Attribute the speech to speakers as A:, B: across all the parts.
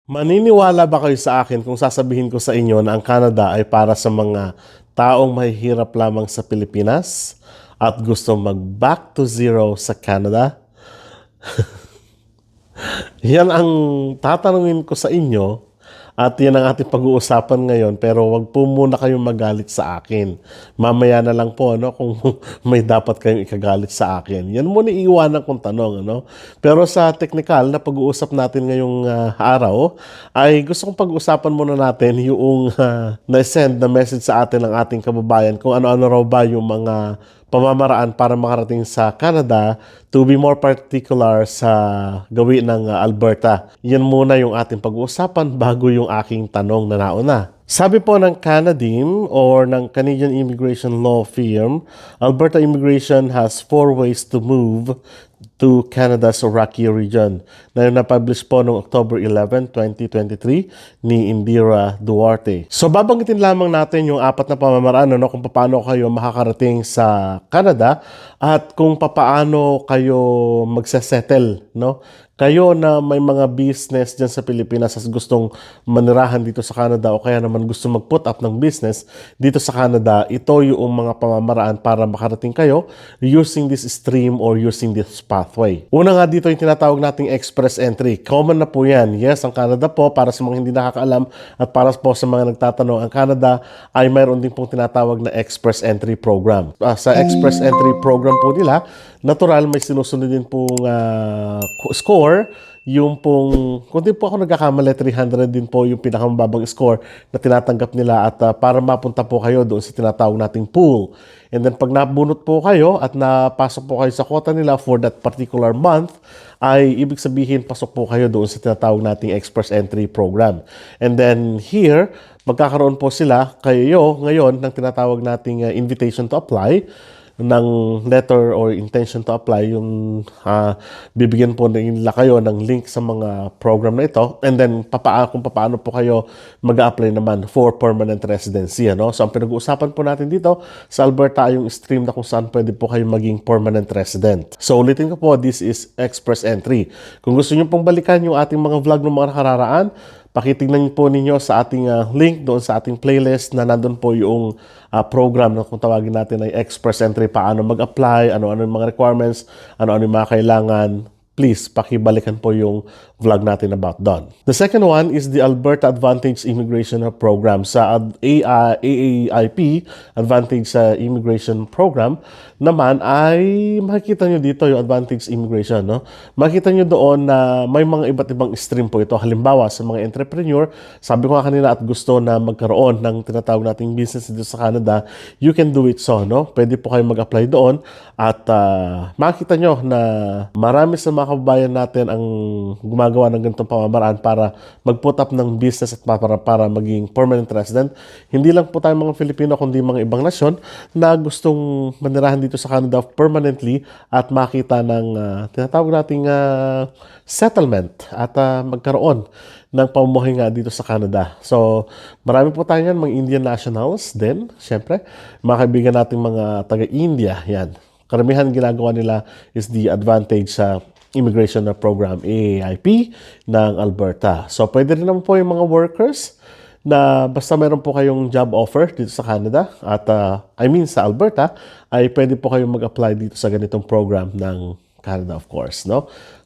A: Maniniwala ba kayo sa akin kung sasabihin ko sa inyo na ang Canada ay para sa mga taong mahihirap lamang sa Pilipinas at gusto mag-back to zero sa Canada? Yan ang tatanungin ko sa inyo at yan ang ating pag-uusapan ngayon, pero wag po muna kayong magalit sa akin. Mamaya na lang po kung may dapat kayong ikagalit sa akin. Yan muna iiwanan kong tanong. Pero sa technical na pag-uusap natin ngayong araw, ay gusto kong pag-uusapan muna natin yung na-send na message sa atin ng ating kababayan kung ano-ano raw ba yung mga pamamaraan para makarating sa Canada, to be more particular sa gawin ng Alberta. Yan muna yung ating pag-uusapan bago yung aking tanong na nauna. Sabi po ng Canadim or ng Canadian Immigration Law Firm, Alberta Immigration has 4 ways to move to Canada's Rocky region na yung na-publish po noong October 11, 2023 ni Indira Duarte. So babanggitin lamang natin yung 4 na pamamaraan kung paano kayo makakarating sa Canada at kung paano kayo magsasettle, Kayo na may mga business dyan sa Pilipinas at gustong manirahan dito sa Canada o kaya naman gusto mag-put up ng business dito sa Canada, ito yung mga pamamaraan para makarating kayo using this stream or using this pathway. Una nga dito yung tinatawag nating express entry. Common na po yan. Yes, ang Canada po, para sa mga hindi nakakaalam at para po sa mga nagtatanong, ang Canada ay mayroon din pong tinatawag na express entry program. Sa express entry program po nila, natural may sinusunod din pong score. Yung pong, kung di po ako nagkakamali, 300 din po yung pinakamababang score na tinatanggap nila at para mapunta po kayo doon sa tinatawag nating pool. And then pag nabunot po kayo at napasok po kayo sa quota nila for that particular month, ay ibig sabihin pasok po kayo doon sa tinatawag nating express entry program. And then here, magkakaroon po sila kayo ngayon ng tinatawag nating invitation to apply, ng letter or intention to apply, yung bibigyan po nila kayo ng link sa mga program na ito, and then kung paano po kayo mag-apply naman for permanent residency. So ang pinag-uusapan po natin dito sa Alberta ay yung stream na kung saan pwede po kayo maging permanent resident. So ulitin ko po, this is express entry. Kung gusto nyo pong balikan yung ating mga vlog ng mga nakararaan, pakitignan po ninyo sa ating link doon sa ating playlist na nandun po yung program na kung tawagin natin ay express entry, paano mag-apply, ano-ano yung mga requirements, ano-ano yung mga kailangan. Please, pakibalikan po yung vlog natin about doon. The second one is the Alberta Advantage Immigration Program. Sa AAIP, Advantage Immigration Program, naman ay makikita nyo dito yung Advantage Immigration. Makikita nyo doon na may mga iba't ibang stream po ito. Halimbawa, sa mga entrepreneur, sabi ko nga kanina at gusto na magkaroon ng tinatawag nating business dito sa Canada, you can do it so. Pwede po kayo mag-apply doon at makikita nyo na marami sa mga kababayan natin ang gumagawa ng ganitong pamamaraan para mag-put up ng business at para maging permanent resident. Hindi lang po tayo mga Filipino kundi mga ibang nasyon na gustong manirahan dito sa Canada permanently at makita ng tinatawag nating settlement at magkaroon ng pamumuhay nga dito sa Canada. So, marami po tayo yan, mga Indian nationals din, syempre. Mga kaibigan nating mga taga-India, yan. Karamihan ginagawa nila is the Advantage sa Immigration Program, AAIP, ng Alberta. So, pwede rin naman po yung mga workers na basta meron po kayong job offer dito sa Canada at sa Alberta, ay pwede po kayong mag-apply dito sa ganitong program ng Canada, of course.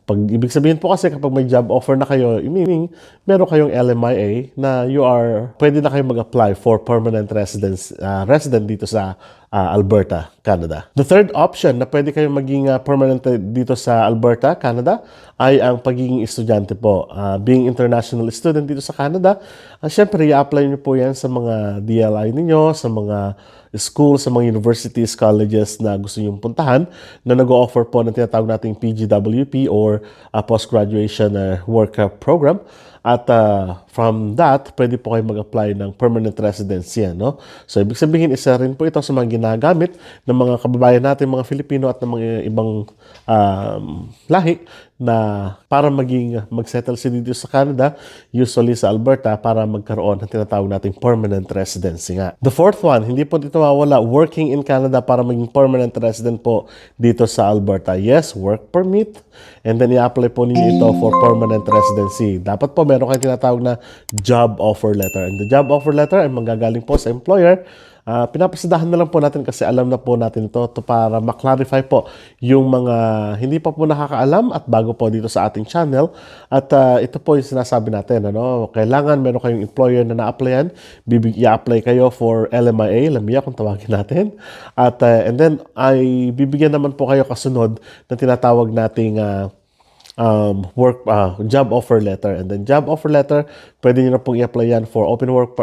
A: Pag ibig sabihin po kasi kapag may job offer na kayo, meaning meron kayong LMIA na pwede na kayo mag-apply for permanent resident dito sa Alberta, Canada. The third option na pwede kayong maging permanent dito sa Alberta, Canada ay ang pagiging estudyante po. Being international student dito sa Canada, syempre i-apply nyo po yan sa mga DLI ninyo, sa mga school, sa mga universities, colleges na gusto nyo puntahan na nag-o-offer po ng tinatawag nating PGWP or Post-Graduation Work Program. At from that, pwede po kayo mag-apply ng permanent residency. So, ibig sabihin, isa rin po ito sa mga ginagamit ng mga kababayan natin, mga Filipino at ng mga ibang lahi na para mag-settle si dito sa Canada, usually sa Alberta, para magkaroon ng tinatawag nating permanent residency nga. The fourth one, hindi po dito mawala, working in Canada para maging permanent resident po dito sa Alberta. Yes, work permit, and then i-apply po ninyo ito for permanent residency. Dapat po meron kayong tinatawag na job offer letter. And the job offer letter ay manggagaling po sa employer. Pinapasadahan na lang po natin kasi alam na po natin ito para ma-clarify po yung mga hindi pa po nakakaalam at bago po dito sa ating channel. At ito po yung sinasabi natin, ano? Kailangan meron kayong employer na na-applyan, i-apply kayo for LMIA, LMIA kung tawagin natin. At and then ay bibigyan naman po kayo kasunod na tinatawag nating job offer letter. And then job offer letter, pwede nyo na pong i-apply yan for open work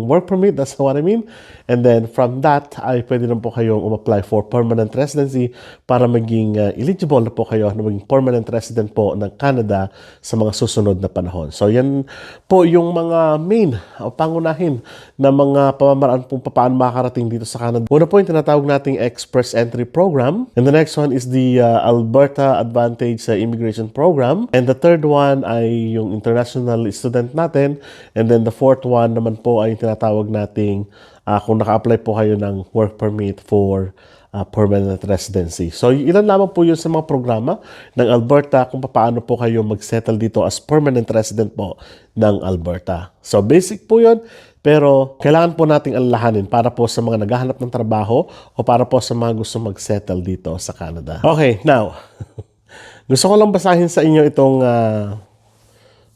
A: work permit, that's what I mean. And then from that ay pwede na po kayong apply for permanent residency para maging eligible na po kayo na maging permanent resident po ng Canada sa mga susunod na panahon. So yan po yung mga main o pangunahin na mga pamamaraan kung paano makakarating dito sa Canada. Una po yung tinatawag nating Express Entry Program. And the next one is the Alberta Advantage Immigration Program. And the third one ay yung international student natin. And then the fourth one naman po ay tinatawag nating kung naka-apply po kayo ng work permit for permanent residency. So, ilan lamang po yun sa mga programa ng Alberta kung paano po kayo mag-settle dito as permanent resident po ng Alberta. So, basic po yun, pero kailangan po nating alalahanin para po sa mga naghahanap ng trabaho o para po sa mga gusto mag-settle dito sa Canada. Okay, now, gusto ko lang basahin sa inyo itong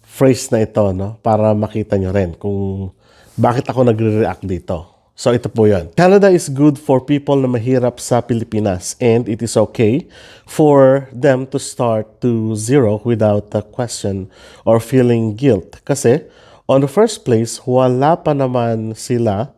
A: phrase na ito, no? Para makita nyo rin kung bakit ako nagre-react dito. So ito po yan. Canada is good for people na mahirap sa Pilipinas and it is okay for them to start to zero without a question or feeling guilt. Kasi on the first place, wala pa naman sila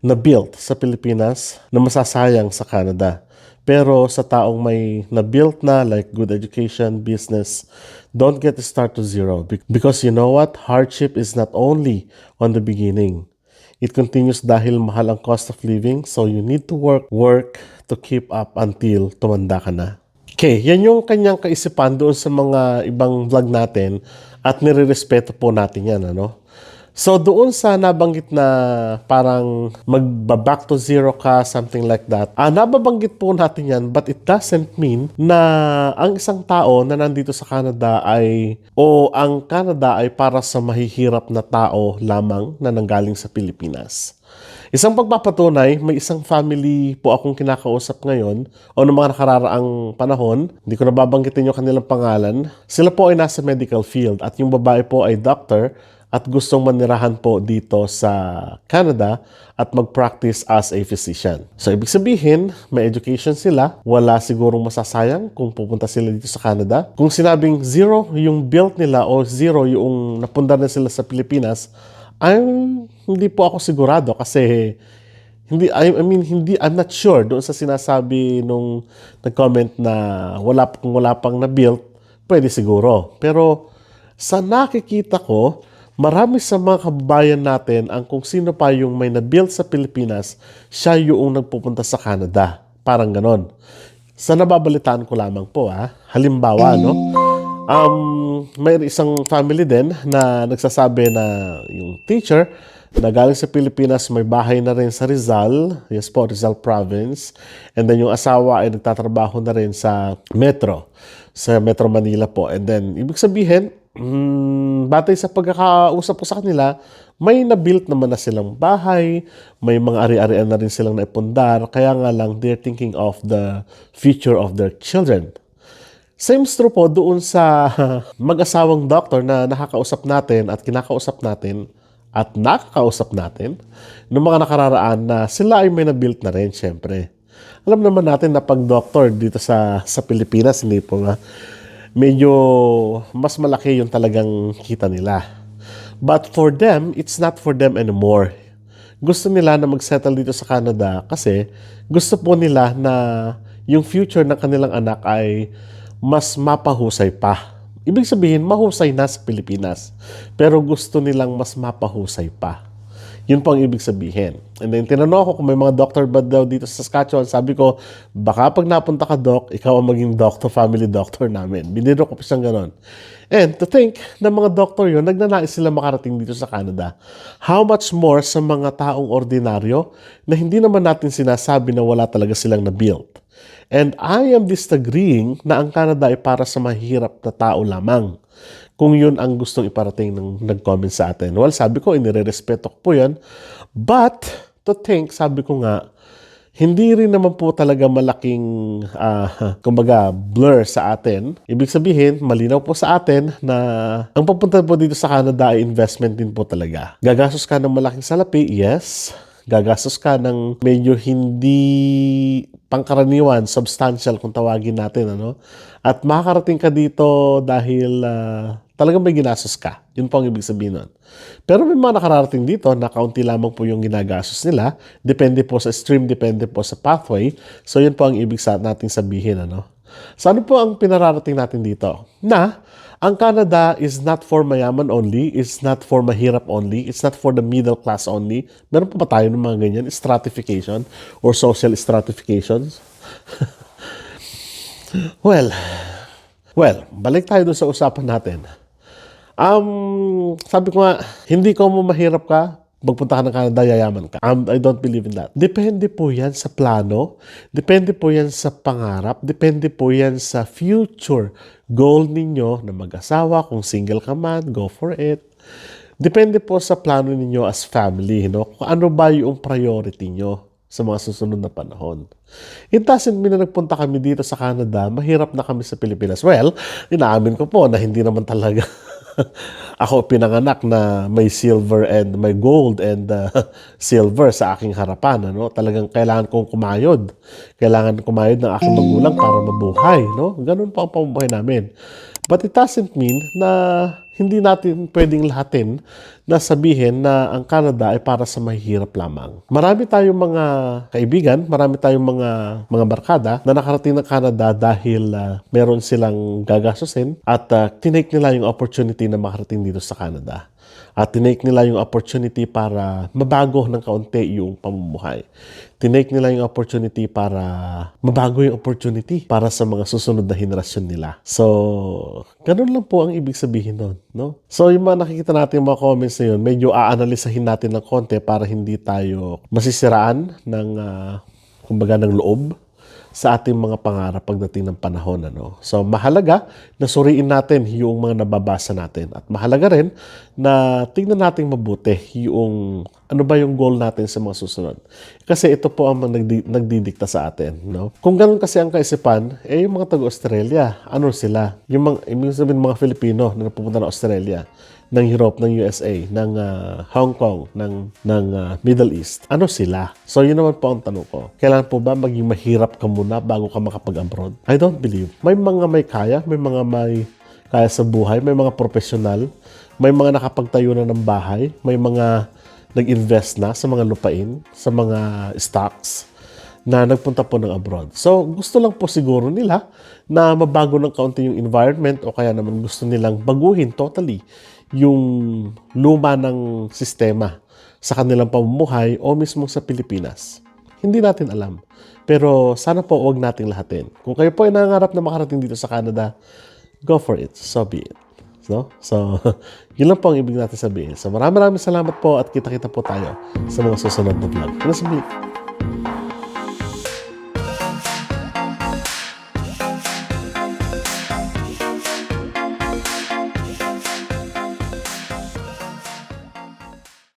A: na built sa Pilipinas na masasayang sa Canada. Pero sa taong may na-built na like good education, business, don't get to start to zero. Because you know what? Hardship is not only on the beginning. It continues dahil mahal ang cost of living. So you need to work to keep up until tumanda ka na. Okay, yan yung kanyang kaisipan doon sa mga ibang vlog natin at nire-respeto po natin yan, ano? So, doon sa nabanggit na parang magba-back to zero ka, something like that, nababanggit po natin yan, but it doesn't mean na ang isang tao na nandito sa Canada ang Canada ay para sa mahihirap na tao lamang na nanggaling sa Pilipinas. Isang pagpapatunay, may isang family po akong kinakausap ngayon o noong mga nakararaang panahon, hindi ko nababanggitin yung kanilang pangalan. Sila po ay nasa medical field at yung babae po ay doctor at gustong manirahan po dito sa Canada at mag-practice as a physician. So, ibig sabihin, may education sila. Wala sigurong masasayang kung pupunta sila dito sa Canada. Kung sinabing zero yung built nila o zero yung napundar na sila sa Pilipinas, hindi po ako sigurado kasi I'm not sure doon sa sinasabi nung nag-comment na kung wala pang na-built, pwede siguro. Pero sa nakikita ko, marami sa mga kababayan natin ang kung sino pa yung may na-build sa Pilipinas, siya yung nagpupunta sa Canada. Parang ganon. Sa nababalitaan ko lamang po, halimbawa, no? May isang family din na nagsasabi na yung teacher na galing sa Pilipinas, may bahay na rin sa Rizal. Yes po, Rizal Province. And then yung asawa ay nagtatrabaho na rin sa Metro Manila po. And then, ibig sabihin, batay sa pagkakausap ko sa kanila, may na-built naman na silang bahay, may mga ari-arian na rin silang naipundar, kaya nga lang they're thinking of the future of their children. Same true po doon sa mag-asawang doctor na nakakausap natin at kinakausap natin at nakakausap natin noong mga nakararaan na sila ay may na-built na rin, syempre. Alam naman natin na pag doctor dito sa Pilipinas, hindi po nga medyo mas malaki yung talagang kita nila. But for them, it's not for them anymore. Gusto nila na mag-settle dito sa Canada kasi gusto po nila na yung future ng kanilang anak ay mas mapahusay pa. Ibig sabihin, mahusay na sa Pilipinas. Pero gusto nilang mas mapahusay pa. Yun po ang ibig sabihin. And then, tinanong ako kung may mga doctor ba daw dito sa Saskatchewan. Sabi ko, baka pag napunta ka, Doc, ikaw ang maging doctor, family doctor namin. Biniro ko pa siyang ganon. And to think na mga doctor yun, nagnanais sila makarating dito sa Canada. How much more sa mga taong ordinaryo na hindi naman natin sinasabi na wala talaga silang na-build. And I am disagreeing na ang Canada ay para sa mahirap na tao lamang. Kung yun ang gustong iparating ng nag-comment sa atin. Well, sabi ko, inirerespeto ko po yan. But, to think, sabi ko nga, hindi rin naman po talaga malaking, kumbaga, blur sa atin. Ibig sabihin, malinaw po sa atin na ang papunta po dito sa Canada ay investment din po talaga. Gagastos ka ng malaking salapi, yes. Gagastos ka ng medyo hindi pangkaraniwan, substantial kung tawagin natin, ano? At makakarating ka dito dahil talagang may ginastos ka. Yun po ang ibig sabihin nun. Pero may mga nakararating dito na kaunti lamang po yung ginagastos nila. Depende po sa stream, depende po sa pathway. So yun po ang ibig nating sabihin, ano? So ano po ang pinararating natin dito? Na ang Canada is not for mayaman only, it's not for mahirap only, it's not for the middle class only. Meron pa ba tayo ng mga ganyan? Stratification or social stratifications? Well, balik tayo dun sa usapan natin. Sabi ko nga, hindi ko mo mahirap ka, magpunta ka ng Canada, yayaman ka. I don't believe in that. Depende po yan sa plano, depende po yan sa pangarap, depende po yan sa future goal ninyo na mag-asawa. Kung single ka man, go for it. Depende po sa plano ninyo as family, no? Kung ano ba yung priority nyo sa mga susunod na panahon. It doesn't mean na nagpunta kami dito sa Canada, mahirap na kami sa Pilipinas. Well, inaamin ko po na hindi naman talaga ako pinanganak na may silver and may gold and silver sa aking harapan. Ano? Talagang kailangan kong kumayod. Kailangan kumayod ng aking magulang para mabuhay. No? Ganun po ang pamumuhay namin. But it doesn't mean na hindi natin pwedeng lahatin na sabihin na ang Canada ay para sa mahihirap lamang. Marami tayong mga kaibigan, marami tayong mga barkada na nakarating ng Canada dahil meron silang gagastusin at tinake nila yung opportunity na makarating dito sa Canada. At tinake nila yung opportunity para mabago ng kaunti yung pamumuhay. Tinake nila yung opportunity para mabago yung opportunity para sa mga susunod na henerasyon nila. So, ganun lang po ang ibig sabihin nun, no? So, yung mga nakikita natin yung mga comments na yun, medyo aanalisahin natin ng konti para hindi tayo masisiraan ng, kumbaga, ng loob sa ating mga pangarap pagdating ng panahon. Ano? So, mahalaga na suriin natin yung mga nababasa natin. At mahalaga rin na tingnan natin mabuti yung ano ba yung goal natin sa mga susunod. Kasi ito po ang nagdidikta sa atin. No? Kung ganun kasi ang kaisipan, yung mga taga-Australia, ano sila? Yung ibig sabihin mga Filipino na napupunta na Australia, ng Europe, ng USA, ng Hong Kong, ng Middle East. Ano sila? So, yun naman po ang tanong ko. Kailan po ba maging mahirap ka muna bago ka makapag-abroad? I don't believe. May mga may kaya, may mga may kaya sa buhay, may mga profesional, may mga nakapagtayo na ng bahay, may mga nag-invest na sa mga lupain, sa mga stocks, na nagpunta po ng abroad. So, gusto lang po siguro nila na mabago ng kaunti yung environment o kaya naman gusto nilang baguhin totally yung luma ng sistema sa kanilang pamumuhay o mismo sa Pilipinas. Hindi natin alam. Pero sana po wag nating lahatin. Kung kayo po ay nangangarap na makarating dito sa Canada, go for it. So be it. No? So, yun lang po ang ibig natin sabihin. So, maraming salamat po at kita-kita po tayo sa mga susunod na vlog.